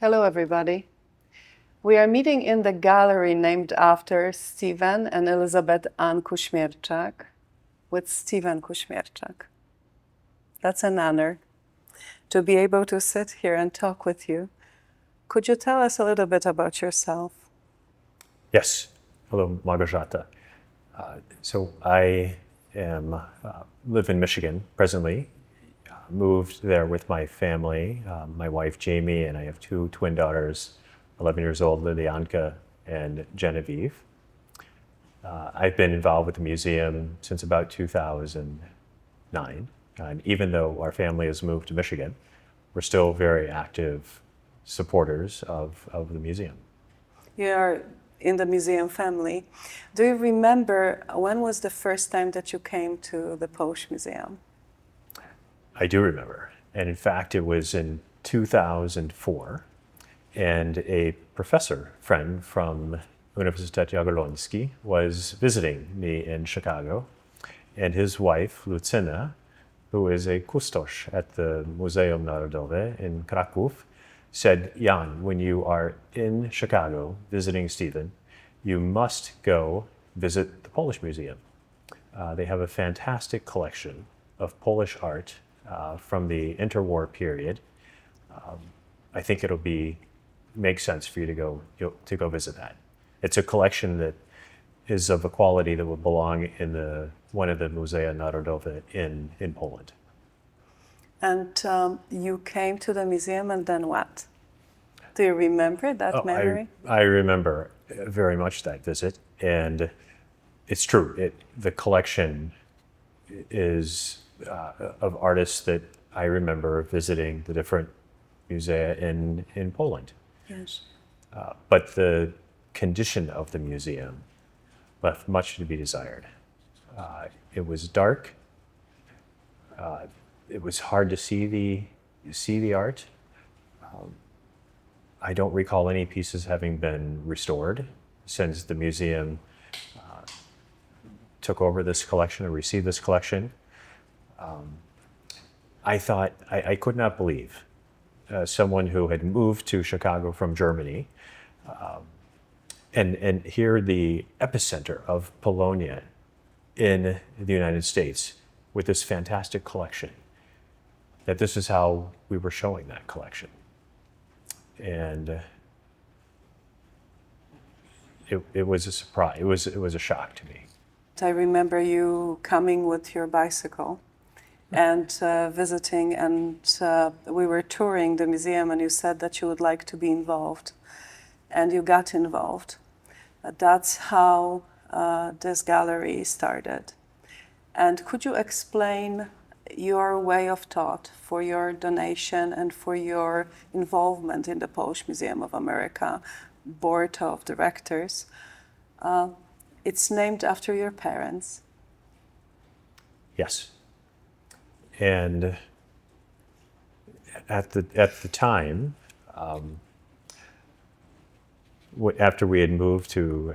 Hello, everybody. We are meeting in the gallery named after Stephen and Elizabeth Ann Kusmierczak with Stephen Kusmierczak. That's an honor to be able to sit here and talk with you. Could you tell us a little bit about yourself? Yes. Hello, Małgorzata. So I live in Michigan presently. Moved there with my family, my wife Jamie, and I have two twin daughters, 11 years old, Lilianka and Genevieve. I've been involved with the museum since about 2009. And even though our family has moved to Michigan, we're still very active supporters of the museum. You're in the museum family. Do you remember when was the first time that you came to the Polish Museum? I do remember. And in fact, it was in 2004. And a professor friend from Uniwersytet Jagielloński was visiting me in Chicago. And his wife, Lucyna, who is a kustosz at the Muzeum Narodowe in Kraków, said, Jan, when you are in Chicago visiting Stephen, you must go visit the Polish Museum. They have a fantastic collection of Polish art from the interwar period. I think it'll make sense for you to go visit that. It's a collection that is of a quality that would belong in one of the Muzea Narodowe in Poland. And you came to the museum, and then what? Do you remember that memory? I remember very much that visit, and it's true. The collection is of artists that I remember visiting the different musea in Poland. Yes. But the condition of the museum left much to be desired. It was dark. It was hard to see the art. I don't recall any pieces having been restored since the museum took over this collection or received this collection. I could not believe someone who had moved to Chicago from Germany and here the epicenter of Polonia in the United States with this fantastic collection, that this is how we were showing that collection. And it was a surprise. It was a shock to me. I remember you coming with your bicycle and visiting, and we were touring the museum, and you said that you would like to be involved, and you got involved. That's how this gallery started. And could you explain your way of thought for your donation and for your involvement in the Polish Museum of America Board of Directors? It's named after your parents. Yes. And at the time, after I moved to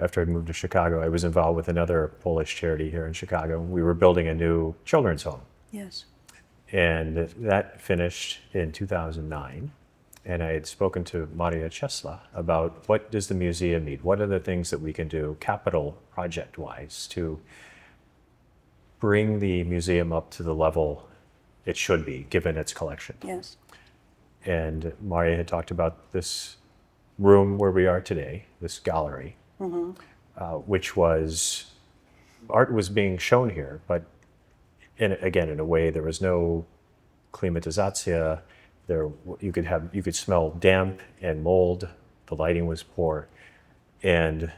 Chicago, I was involved with another Polish charity here in Chicago. We were building a new children's home. Yes. And that finished in 2009. And I had spoken to Maria Czesla about what does the museum need? What are the things that we can do capital project-wise to bring the museum up to the level it should be, given its collection? Yes. And Maria had talked about this room where we are today, this gallery, which was, art was being shown here, but in a way, there was no climatizacja. You could smell damp and mold. The lighting was poor, and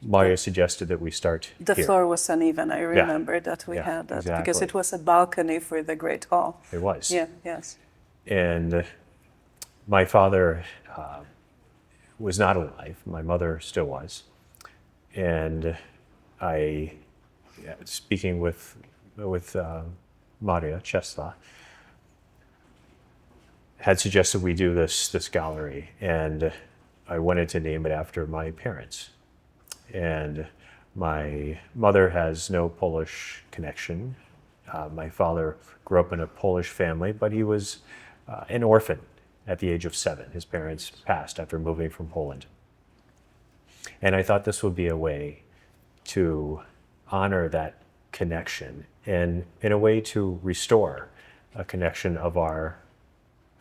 Maria suggested that we start The here. floor was uneven. I remember that we had that because it was a balcony for the Great Hall. It was. Yeah. Yes. And my father was not alive. My mother still was, and speaking with Maria Czesla, had suggested we do this gallery, and I wanted to name it after my parents. And my mother has no Polish connection. My father grew up in a Polish family, but he was an orphan at the age of 7. His parents passed after moving from Poland. And I thought this would be a way to honor that connection and in a way to restore a connection of our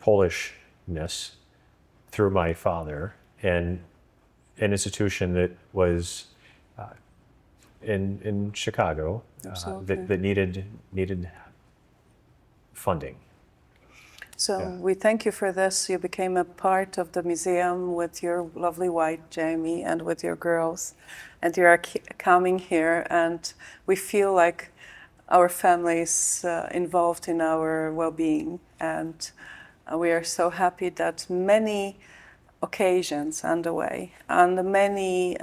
Polishness through my father and an institution that was in Chicago that needed funding. So we thank you for this. You became a part of the museum with your lovely wife, Jamie, and with your girls. And you are coming here, and we feel like our family is involved in our well-being. And we are so happy that many occasions underway, and many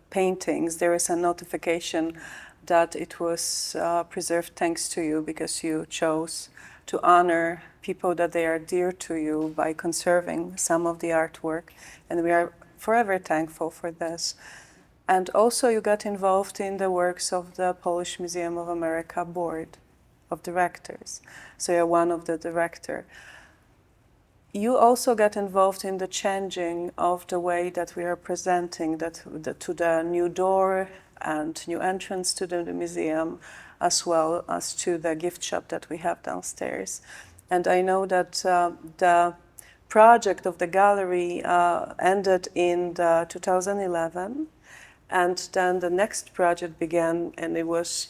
paintings, there is a notification that it was preserved thanks to you, because you chose to honor people that they are dear to you by conserving some of the artwork, and we are forever thankful for this. And also you got involved in the works of the Polish Museum of America Board of Directors, so you're one of the directors. You also got involved in the changing of the way that we are presenting to the new door and new entrance to the museum, as well as to the gift shop that we have downstairs. And I know that the project of the gallery ended in 2011, and then the next project began, and it was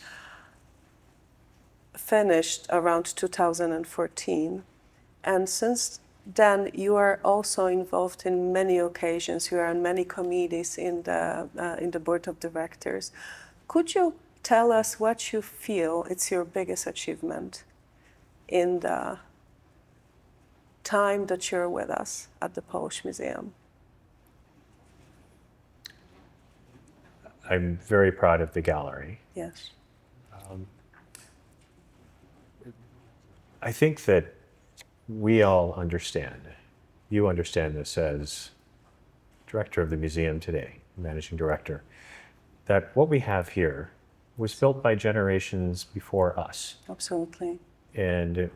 finished around 2014. And since then, you are also involved in many occasions. You are on many committees in the board of directors. Could you tell us what you feel is your biggest achievement in the time that you're with us at the Polish Museum? I'm very proud of the gallery. Yes. I think that we all understand, you understand this as director of the museum today, managing director, that what we have here was built by generations before us. Absolutely. And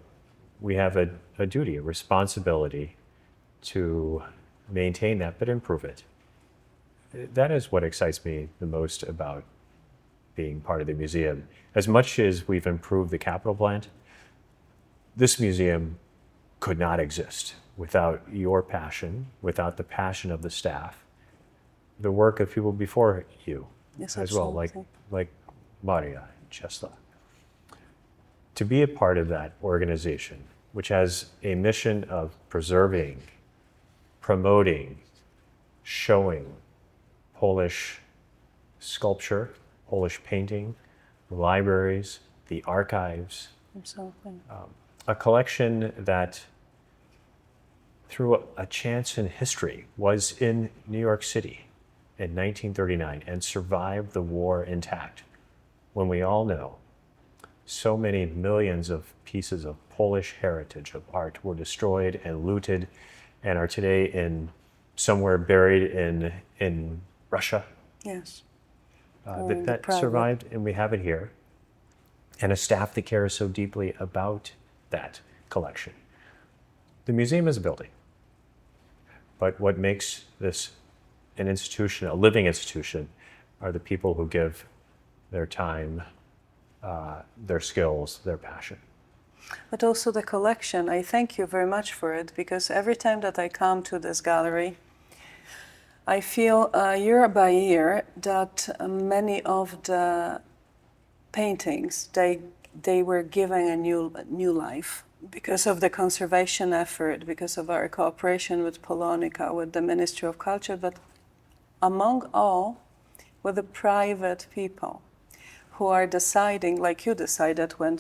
we have a duty, a responsibility to maintain that, but improve it. That is what excites me the most about being part of the museum. As much as we've improved the capital plant, this museum could not exist without your passion, without the passion of the staff, the work of people before you, yes, as well, like Maria and Czesla. To be a part of that organization, which has a mission of preserving, promoting, showing Polish sculpture, Polish painting, libraries, the archives. Absolutely. A collection that, through a chance in history, was in New York City in 1939 and survived the war intact, when we all know so many millions of pieces of Polish heritage of art were destroyed and looted and are today somewhere buried in Russia. Yes. That survived, and we have it here, and a staff that cares so deeply about that collection. The museum is a building, but what makes this an institution, a living institution, are the people who give their time, their skills, their passion. But also the collection. I thank you very much for it, because every time that I come to this gallery, I feel year by year that many of the paintings, they were given a new life because of the conservation effort, because of our cooperation with Polonica, with the Ministry of Culture, but among all, with the private people who are deciding, like you decided when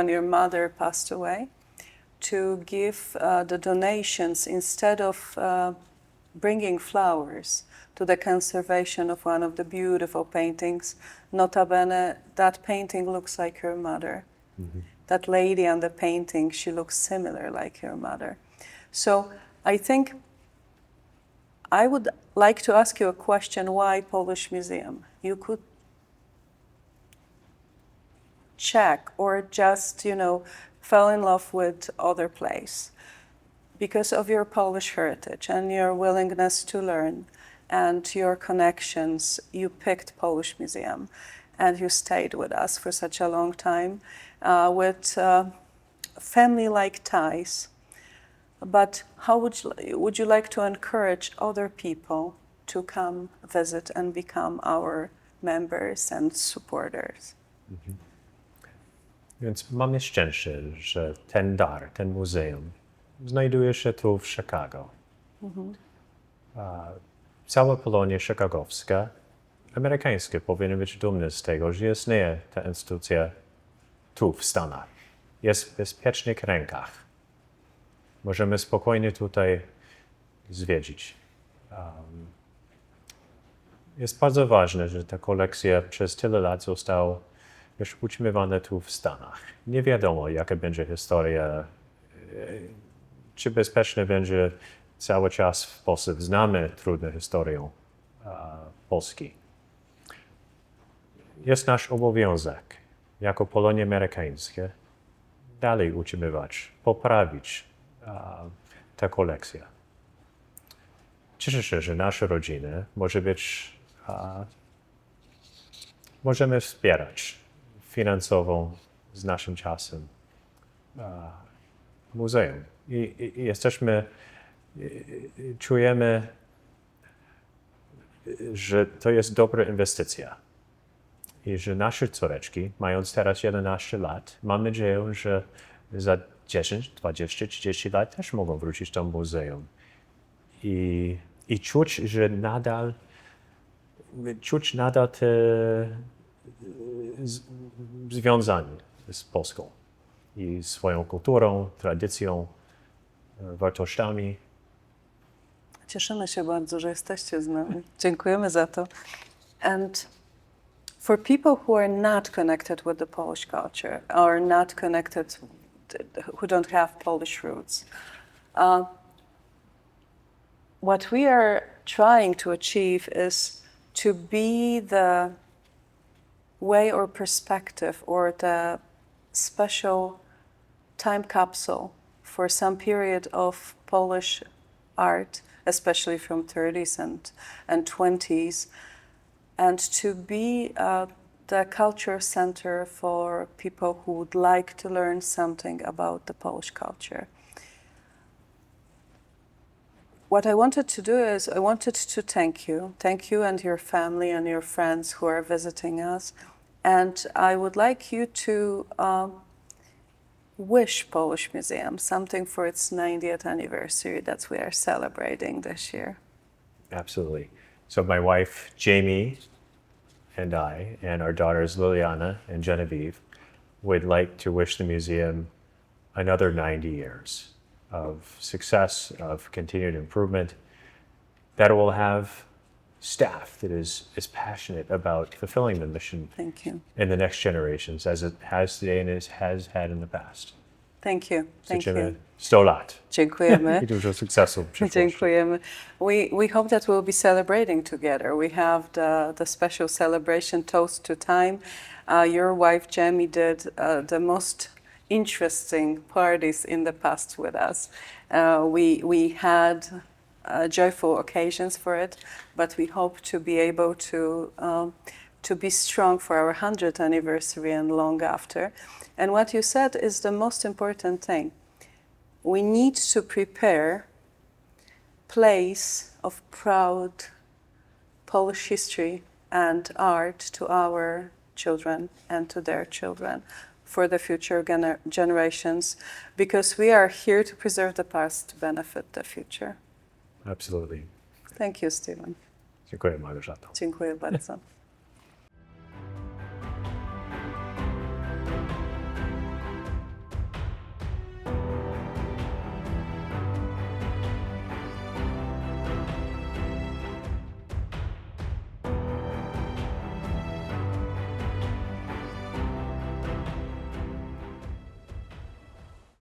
your mother passed away, to give the donations instead of bringing flowers to the conservation of one of the beautiful paintings. Nota bene, that painting looks like your mother. Mm-hmm. That lady on the painting, she looks similar like your mother. So I think I would like to ask you a question: why Polish Museum? You could check or just, fell in love with other place. because of your Polish heritage and your willingness to learn and your connections, you picked Polish Museum and you stayed with us for such a long time with family-like ties. But how would you like to encourage other people to come visit and become our members and supporters? Więc mamy szczęście, że ten dar, ten muzeum znajduje się tu w Chicago. Cała Polonia chicagowska, amerykańska powinna być dumna z tego, że istnieje ta instytucja tu w Stanach. Jest w bezpiecznych rękach. Możemy spokojnie tutaj zwiedzić. Jest bardzo ważne, że ta kolekcja przez tyle lat została już utrzymywana tu w Stanach. Nie wiadomo, jaka będzie historia, czy bezpieczne będzie cały czas w Polsce. Znamy trudną historię Polski. Jest nasz obowiązek, jako Polonia amerykańska, dalej utrzymywać, poprawić tę kolekcję. Cieszę się, że nasza rodzina może być, możemy wspierać finansowo z naszym czasem muzeum. I jesteśmy, czujemy, że to jest dobra inwestycja. I że nasze córeczki, mając teraz 11 lat, mam nadzieję, że za 10, 20, 30 lat też mogą wrócić do muzeum. I czuć, że nadal te związanie z Polską i swoją kulturą, tradycją, wartościami. Cieszymy się bardzo, że jesteście z nami. Dziękujemy za to. And for people who are not connected with the Polish culture, or not connected, who don't have Polish roots, what we are trying to achieve is to be the way or perspective or the special time capsule for some period of Polish art, especially from 30s and 20s, and to be the culture center for people who would like to learn something about the Polish culture. What I wanted to do is I wanted to thank you and your family and your friends who are visiting us, and I would like you to wish Polish Museum something for its 90th anniversary that we are celebrating this year. Absolutely. So my wife, Jamie, and I, and our daughters, Liliana and Genevieve, would like to wish the museum another 90 years of success, of continued improvement, that it will have staff that is passionate about fulfilling the mission. Thank you. In the next generations, as it has today and as has had in the past. Thank you. Thank you. 100 lat. Dziękujemy. I dużo sukcesu w przyszłości. Dziękujemy. We hope that we'll be celebrating together. We have the special celebration Toast to Time. Your wife Jamie did the most interesting parties in the past with us. We had joyful occasions for it, but we hope to be able to be strong for our 100th anniversary and long after. And what you said is the most important thing. We need to prepare place of proud Polish history and art to our children and to their children for the future generations, because we are here to preserve the past to benefit the future. Absolutely. Thank you, Stephen. Dziękuję, Małgorzata. Dziękuję bardzo.